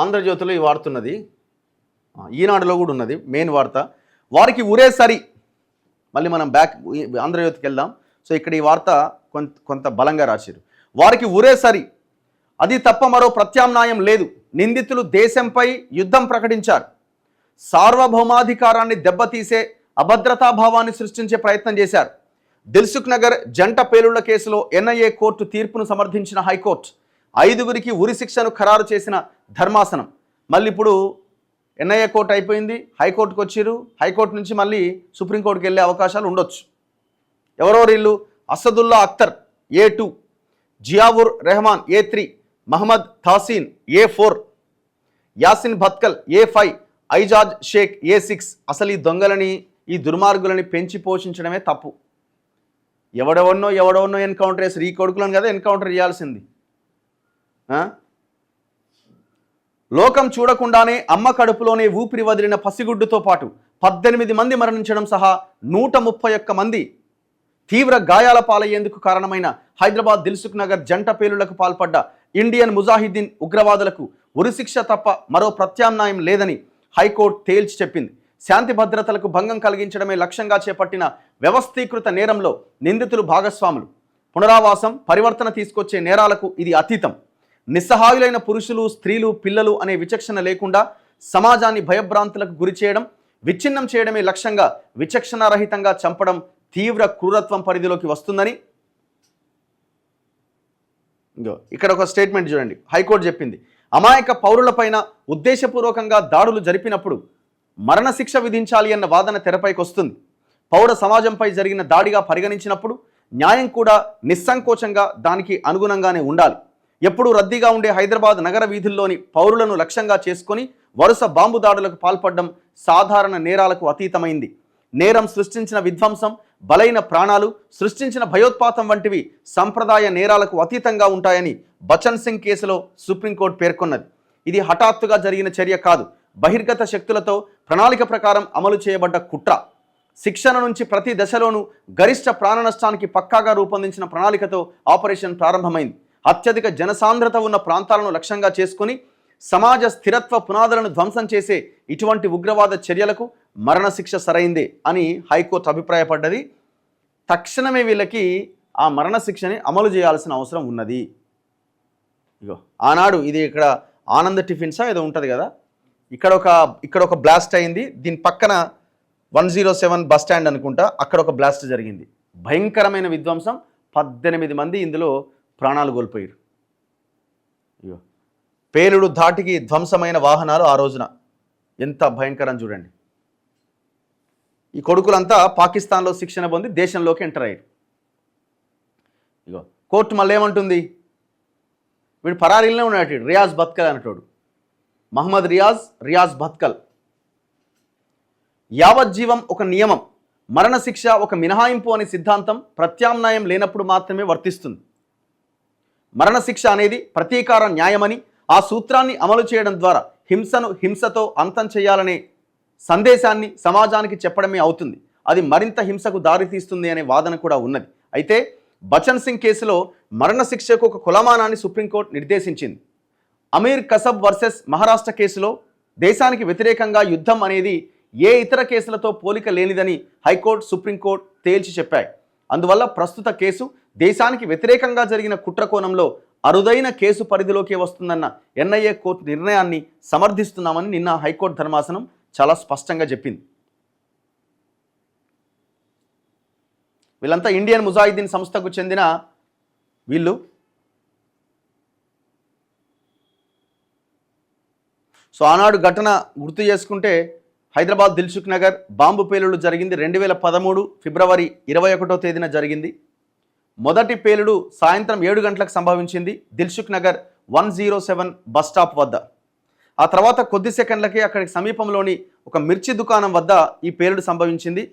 ఆంధ్రజ్యోతిలో ఈ వార్తున్నది, ఈనాడులో కూడా ఉన్నది మెయిన్ వార్త. వారికి ఊరే సరి. మళ్ళీ మనం బ్యాక్ ఆంధ్రజ్యోతికి వెళ్దాం. సో ఇక్కడ ఈ వార్త కొంత బలంగా రాశారు. వారికి ఊరే సరి, అది తప్ప మరో ప్రత్యామ్నాయం లేదు. నిందితులు దేశంపై యుద్ధం ప్రకటించారు. సార్వభౌమాధికారాన్ని దెబ్బతీసే అభద్రతాభావాన్ని సృష్టించే ప్రయత్నం చేశారు. దిల్సుఖ్ నగర్ జంట పేలుళ్ల కేసులో ఎన్ఐఏ కోర్టు తీర్పును సమర్థించిన హైకోర్టు, 5గురికి ఉరి శిక్షను ఖరారు చేసిన ధర్మాసనం. మళ్ళీ ఇప్పుడు ఎన్ఐఏ కోర్టు అయిపోయింది, హైకోర్టుకు వచ్చారు. హైకోర్టు నుంచి మళ్ళీ సుప్రీంకోర్టుకు వెళ్ళే అవకాశాలు ఉండొచ్చు. ఎవరెవరు వీళ్ళు? Asadullah Akhtar A2, Ziaur Rahman A3, Mohammed Taseen A4, Yasin Bhatkal A5, Aizaz Sheikh A6. అసలు ఈ దొంగలని, ఈ దుర్మార్గులని పెంచి పోషించడమే తప్పు. ఎవడెవన్నో ఎన్కౌంటర్ చేస్తారు. ఈ కొడుకులను కదా ఎన్కౌంటర్ చేయాల్సింది. లోకం చూడకుండానే అమ్మ కడుపులోనే ఊపిరి వదిలిన పసిగుడ్డుతో పాటు 18 మంది మరణించడం సహా 131 మంది తీవ్ర గాయాల పాలయ్యేందుకు కారణమైన హైదరాబాద్ దిల్సుఖ్ నగర్ జంట పేలుళ్లకు పాల్పడ్డ ఇండియన్ ముజాహిద్దీన్ ఉగ్రవాదులకు ఉరిశిక్ష తప్ప మరో ప్రత్యామ్నాయం లేదని హైకోర్టు తేల్చి చెప్పింది. శాంతి భద్రతలకు భంగం కలిగించడమే లక్ష్యంగా చేపట్టిన వ్యవస్థీకృత నేరంలో నిందితులు భాగస్వాములు. పునరావాసం, పరివర్తన తీసుకొచ్చే నేరాలకు ఇది అతీతం. నిస్సహాయులైన పురుషులు, స్త్రీలు, పిల్లలు అనే విచక్షణ లేకుండా సమాజాన్ని భయభ్రాంతులకు గురి చేయడం, విచ్ఛిన్నం చేయడమే లక్ష్యంగా విచక్షణారహితంగా చంపడం తీవ్ర క్రూరత్వం పరిధిలోకి వస్తుందని ఇక్కడ ఒక స్టేట్మెంట్ చూడండి. హైకోర్టు చెప్పింది, అమాయక పౌరులపైన ఉద్దేశపూర్వకంగా దాడులు జరిపినప్పుడు మరణశిక్ష విధించాలి అన్న వాదన తెరపైకి వస్తుంది. పౌర సమాజంపై జరిగిన దాడిగా పరిగణించినప్పుడు న్యాయం కూడా నిస్సంకోచంగా దానికి అనుగుణంగానే ఉండాలి. ఎప్పుడూ రద్దీగా ఉండే హైదరాబాద్ నగర వీధుల్లోని పౌరులను లక్ష్యంగా చేసుకొని వరుస బాంబు దాడులకు పాల్పడడం సాధారణ నేరాలకు అతీతమైంది. నేరం సృష్టించిన విధ్వంసం, బలైన ప్రాణాలు, సృష్టించిన భయోత్పాతం వంటివి సంప్రదాయ నేరాలకు అతీతంగా ఉంటాయని బచన్ సింగ్ కేసులో సుప్రీంకోర్టు పేర్కొన్నది. ఇది హఠాత్తుగా జరిగిన చర్య కాదు, బహిర్గత శక్తులతో ప్రణాళిక ప్రకారం అమలు చేయబడ్డ కుట్ర. శిక్షణ నుంచి ప్రతి దశలోనూ గరిష్ట ప్రాణ నష్టానికి పక్కాగా రూపొందించిన ప్రణాళికతో ఆపరేషన్ ప్రారంభమైంది. అత్యధిక జనసాంద్రత ఉన్న ప్రాంతాలను లక్ష్యంగా చేసుకుని సమాజ స్థిరత్వ పునాదులను ధ్వంసం చేసే ఇటువంటి ఉగ్రవాద చర్యలకు మరణశిక్ష సరైందే అని హైకోర్టు అభిప్రాయపడ్డది. తక్షణమే వీళ్ళకి ఆ మరణశిక్షని అమలు చేయాల్సిన అవసరం ఉన్నది. ఇగో ఆనాడు ఇది ఇక్కడ ఆనంద్ టిఫిన్సా ఏదో ఉంటుంది కదా, ఇక్కడ ఒక బ్లాస్ట్ అయింది. దీని పక్కన 107 బస్ స్టాండ్ అనుకుంటా, అక్కడ ఒక బ్లాస్ట్ జరిగింది. భయంకరమైన విధ్వంసం, 18 మంది ఇందులో ప్రాణాలు కోల్పోయారు. ఇగో పేలుడు ధాటికి ధ్వంసమైన వాహనాలు ఆ రోజున ఎంత భయంకరం చూడండి. ఈ కొడుకులంతా పాకిస్తాన్లో శిక్షణ పొంది దేశంలోకి ఎంటర్ అయ్యారు. ఇగో కోర్టు మళ్ళీ ఏమంటుంది, వీడు పరారీలోనే ఉన్నాడు, రియాజ్ భత్కల్ అనేటోడు, మహమ్మద్ రియాజ్ భత్కల్. యావజ్జీవం ఒక నియమం, మరణశిక్ష ఒక మినహాయింపు అనే సిద్ధాంతం ప్రత్యామ్నాయం లేనప్పుడు మాత్రమే వర్తిస్తుంది. మరణశిక్ష అనేది ప్రతీకార న్యాయమని, ఆ సూత్రాన్ని అమలు చేయడం ద్వారా హింసను హింసతో అంతం చేయాలనే సందేశాన్ని సమాజానికి చెప్పడమే అవుతుంది. అది మరింత హింసకు దారితీస్తుంది అనే వాదన కూడా ఉన్నది. అయితే బచన్ సింగ్ కేసులో మరణశిక్షకు ఒక కొలమానాన్ని సుప్రీంకోర్టు నిర్దేశించింది. అమీర్ కసబ్ వర్సెస్ మహారాష్ట్ర కేసులో దేశానికి వ్యతిరేకంగా యుద్ధం అనేది ఏ ఇతర కేసులతో పోలిక లేనిదని హైకోర్టు, సుప్రీంకోర్టు తేల్చి చెప్పాయి. అందువల్ల ప్రస్తుత కేసు దేశానికి వ్యతిరేకంగా జరిగిన కుట్ర కోణంలో అరుదైన కేసు పరిధిలోకి వస్తుందన్న ఎన్ఐఏ కోర్టు నిర్ణయాన్ని సమర్థిస్తున్నామని నిన్న హైకోర్టు ధర్మాసనం చాలా స్పష్టంగా చెప్పింది. వీళ్ళంతా ఇండియన్ ముజాహిద్దీన్ సంస్థకు చెందిన వీళ్ళు. సో ఆనాడు ఘటన గుర్తు చేసుకుంటే హైదరాబాద్ దిల్సుఖ్ నగర్ బాంబు పేలుడు జరిగింది 2013 ఫిబ్రవరి 21వ తేదీన జరిగింది. మొదటి పేలుడు సాయంత్రం 7 గంటలకు సంభవించింది దిల్సుఖ్ నగర్ 107 బస్ స్టాప్ వద్ద. ఆ తర్వాత కొద్ది సెకండ్లకే అక్కడికి సమీపంలోని ఒక మిర్చి దుకాణం వద్ద ఈ పేలుడు సంభవించింది.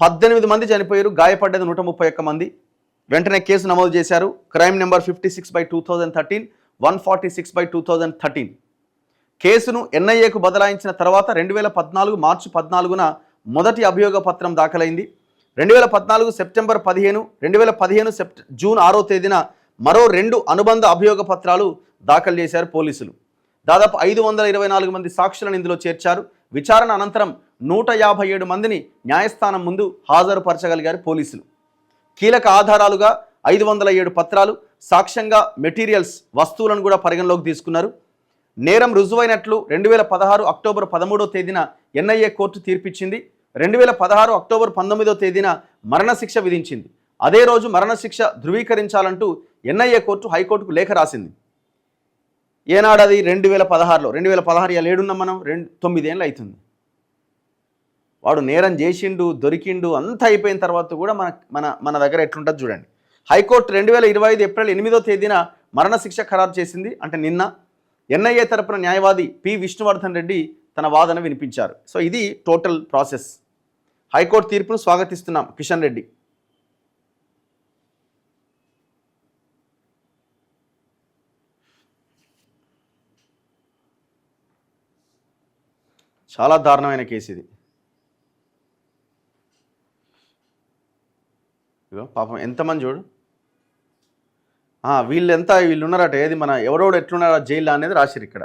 18 మంది చనిపోయారు, గాయపడ్డది 131 మంది. వెంటనే కేసు నమోదు చేశారు. Crime number 56/2013, 146/2013. కేసును ఎన్ఐఏకు బదలాయించిన తర్వాత 2014 మార్చి 14న మొదటి అభియోగ పత్రం దాఖలైంది. 2014 సెప్టెంబర్ 15, 2015 జూన్ 6వ తేదీన మరో 2 అనుబంధ అభియోగ పత్రాలు దాఖలు చేశారు పోలీసులు. దాదాపు 524 మంది సాక్షులను ఇందులో చేర్చారు. విచారణ అనంతరం 157 మందిని న్యాయస్థానం ముందు హాజరుపరచగలిగారు పోలీసులు. కీలక ఆధారాలుగా 507 పత్రాలు, సాక్ష్యంగా మెటీరియల్స్ వస్తువులను కూడా పరిగణలోకి తీసుకున్నారు. నేరం రుజువైనట్లు 2016 అక్టోబర్ 13వ తేదీన ఎన్ఐఏ కోర్టు తీర్పిచ్చింది. 2016 అక్టోబర్ 19వ తేదీన మరణశిక్ష విధించింది. అదే రోజు మరణశిక్ష ధృవీకరించాలంటూ ఎన్ఐఏ కోర్టు హైకోర్టుకు లేఖ రాసింది. ఏనాడది? 2016లో. 2016 ఇలా ఏడున్నాం మనం, 9 ఏళ్ళు అవుతుంది. వాడు నేరం చేసిండు, దొరికిండు, అంతా అయిపోయిన తర్వాత కూడా మన మన మన దగ్గర ఎట్లుంటుంది చూడండి. హైకోర్టు 2025 ఏప్రిల్ 8వ తేదీన మరణశిక్ష ఖరారు చేసింది. అంటే నిన్న ఎన్ఐఏ తరపున న్యాయవాది పి విష్ణువర్ధన్ రెడ్డి తన వాదన వినిపించారు. సో ఇది టోటల్ ప్రాసెస్. హైకోర్టు తీర్పును స్వాగతిస్తున్నాం కిషన్ రెడ్డి. చాలా దారుణమైన కేసు ఇది. పాపం ఎంతమంది చూడు, వీళ్ళు ఉన్నారట. ఏది మన ఎవరోడు ఎట్లున్నారా జైల్లో అనేది రాసిరు ఇక్కడ.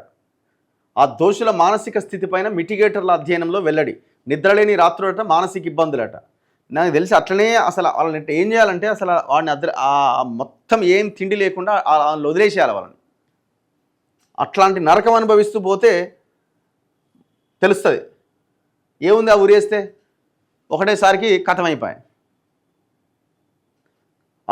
ఆ దోషుల మానసిక స్థితి పైన మిటిగేటర్ల అధ్యయనంలో వెల్లడి. నిద్రలేని రాత్రులట, మానసిక ఇబ్బందులట. నాకు తెలిసి అట్లనే అసలు వాళ్ళని ఏం చేయాలంటే అసలు వాడిని మొత్తం ఏం తిండి లేకుండా వాళ్ళని వదిలేసేయాలి వాళ్ళని. అట్లాంటి నరకం అనుభవిస్తూ పోతే తెలుస్తుంది. ఏముంది ఆ ఉరేస్తే ఒకటేసారికి కథమైపోయాయి.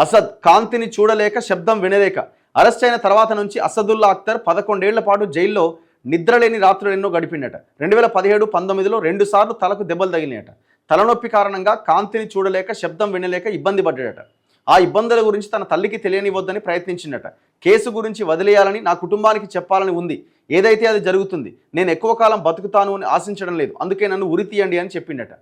అసద్ కాంతిని చూడలేక, శబ్దం వినలేక అరెస్ట్ అయిన తర్వాత నుంచి అసదుల్లా అఖ్తర్ 11 ఏళ్ల పాటు జైల్లో నిద్రలేని రాత్రులు ఎన్నో గడిపిండట. 2017, 19లో 2 సార్లు తలకు దెబ్బలు తగిలినట. తలనొప్పి కారణంగా కాంతిని చూడలేక, శబ్దం వినలేక ఇబ్బంది పడ్డాడట. ఆ ఇబ్బందుల గురించి తన తల్లికి తెలియనివ్వద్దని ప్రయత్నించిందట. కేసు గురించి వదిలేయాలని, నా కుటుంబానికి చెప్పాలని ఉంది. ఏదైతే అది జరుగుతుంది. నేను ఎక్కువ కాలం బతుకుతాను అని ఆశించడం లేదు. అందుకే నన్ను ఉరి తీయండి అని చెప్పిండట.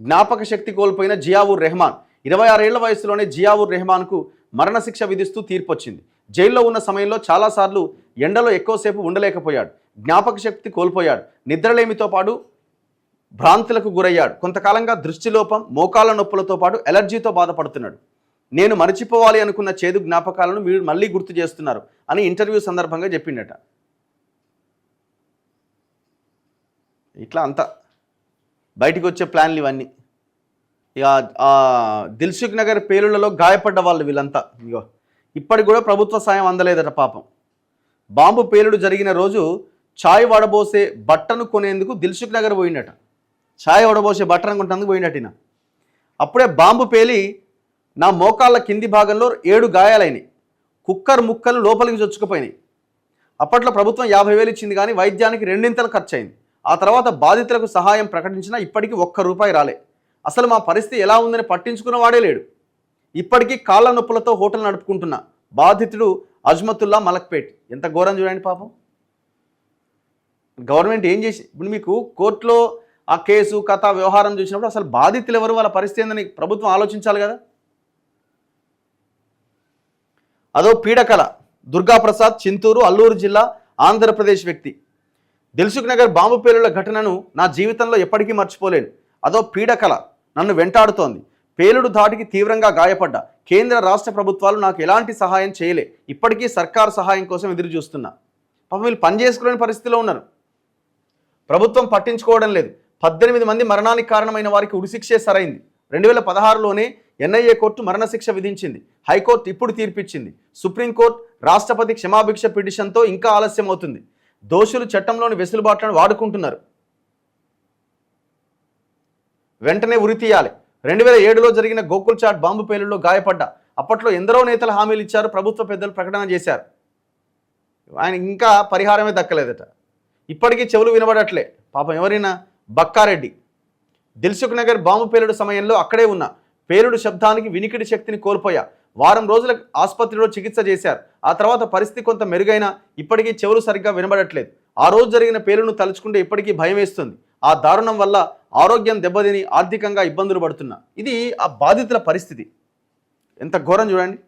జ్ఞాపక శక్తి కోల్పోయిన జియావుర్ రెహమాన్. 26 ఏళ్ల వయసులోనే జియావుర్ రెహమాన్కు మరణశిక్ష విధిస్తూ తీర్పు వచ్చింది. జైల్లో ఉన్న సమయంలో చాలాసార్లు ఎండలో ఎక్కువసేపు ఉండలేకపోయాడు. జ్ఞాపక శక్తి కోల్పోయాడు. నిద్రలేమితో పాటు భ్రాంతులకు గురయ్యాడు. కొంతకాలంగా దృష్టిలోపం, మోకాళ్ళ నొప్పులతో పాటు ఎలర్జీతో బాధపడుతున్నాడు. నేను మర్చిపోవాలి అనుకున్న చేదు జ్ఞాపకాలను మీరు మళ్ళీ గుర్తు చేస్తున్నారు అని ఇంటర్వ్యూ సందర్భంగా చెప్పిండట. ఇట్లా అంతా బయటికి వచ్చే ప్లాన్లు ఇవన్నీ. ఇక దిల్సుఖ్ నగర్ పేలుళ్లలో గాయపడ్డ వాళ్ళు వీళ్ళంతా. ఇగో ఇప్పటికి కూడా ప్రభుత్వ సాయం అందలేదట పాపం. బాంబు పేలుడు జరిగిన రోజు ఛాయ్ వడబోసే బట్టను కొనేందుకు దిల్సుఖ్ నగర్ పోయిండట. ఛాయ్ వడబోసే బట్టను కొంటందుకు పోయినట్టిన. అప్పుడే బాంబు పేలి నా మోకాళ్ళ కింది భాగంలో 7 గాయాలైనాయి. కుక్కర్ ముక్కలు లోపలికి చొచ్చుకుపోయినాయి. అప్పట్లో ప్రభుత్వం 50,000 ఇచ్చింది, కానీ వైద్యానికి 2 ఖర్చు అయింది. ఆ తర్వాత బాధితులకు సహాయం ప్రకటించినా ఇప్పటికీ ₹1 రాలే. అసలు మా పరిస్థితి ఎలా ఉందని పట్టించుకున్న వాడే లేడు. ఇప్పటికీ కాళ్ళ నొప్పులతో హోటల్ నడుపుకుంటున్నా బాధితుడు అజ్మతుల్లా మలక్పేట్. ఎంత ఘోరం చూడండి పాపం. గవర్నమెంట్ ఏం చేసి ఇప్పుడు మీకు కోర్టులో ఆ కేసు కథ వ్యవహారం చూసినప్పుడు అసలు బాధితులు ఎవరు, వాళ్ళ పరిస్థితి ఏందని ప్రభుత్వం ఆలోచించాలి కదా. అదో పీడకల. దుర్గాప్రసాద్, చింతూరు, అల్లూరు జిల్లా, ఆంధ్రప్రదేశ్ వ్యక్తి. దిల్సుఖ్ నగర్ బాంబు పేలుళ్ల ఘటనను నా జీవితంలో ఎప్పటికీ మర్చిపోలేను. అదో పీడకల నన్ను వెంటాడుతోంది. పేలుడు ధాటికి తీవ్రంగా గాయపడ్డా. కేంద్ర రాష్ట్ర ప్రభుత్వాలు నాకు ఎలాంటి సహాయం చేయలే. ఇప్పటికీ సర్కారు సహాయం కోసం ఎదురు చూస్తున్నా. పాపం వీళ్ళు పని చేసుకోలేని పరిస్థితిలో ఉన్నారు. ప్రభుత్వం పట్టించుకోవడం లేదు. 18 మంది మరణానికి కారణమైన వారికి ఉరిశిక్షే సరైంది. 2016లోనే ఎన్ఐఏ కోర్టు మరణశిక్ష విధించింది. హైకోర్టు ఇప్పుడు తీర్పిచ్చింది. సుప్రీంకోర్టు, రాష్ట్రపతి క్షమాభిక్ష పిటిషన్తో ఇంకా ఆలస్యం అవుతుంది. దోషులు చట్టంలోని వెసులుబాట్లను వాడుకుంటున్నారు. వెంటనే ఉరి తీయాలి. 2007లో జరిగిన గోకుల్ చాట్ బాంబు పేలుళ్లో గాయపడ్డా. అప్పట్లో ఎందరో నేతలు హామీలు ఇచ్చారు, ప్రభుత్వ పెద్దలు ప్రకటన చేశారు. ఆయన ఇంకా పరిహారమే దక్కలేదట. ఇప్పటికీ చెవులు వినబడట్లే. పాపం ఎవరైనా బక్కారెడ్డి. దిల్సుఖ్ నగర్ బాంబు పేలుడు సమయంలో అక్కడే ఉన్న. పేలుడు శబ్దానికి వినికిడి శక్తిని కోల్పోయా. వారం రోజుల ఆసుపత్రిలో చికిత్స చేశారు. ఆ తర్వాత పరిస్థితి కొంత మెరుగైనా ఇప్పటికీ చెవులు సరిగ్గా వినబడట్లేదు. ఆ రోజు జరిగిన పేలుడును తలుచుకుంటే ఇప్పటికీ భయం వేస్తుంది. ఆ దారుణం వల్ల ఆరోగ్యం దెబ్బతిని ఆర్థికంగా ఇబ్బందులు పడుతున్నా. ఇది ఆ బాధితుల పరిస్థితి. ఎంత ఘోరం చూడండి.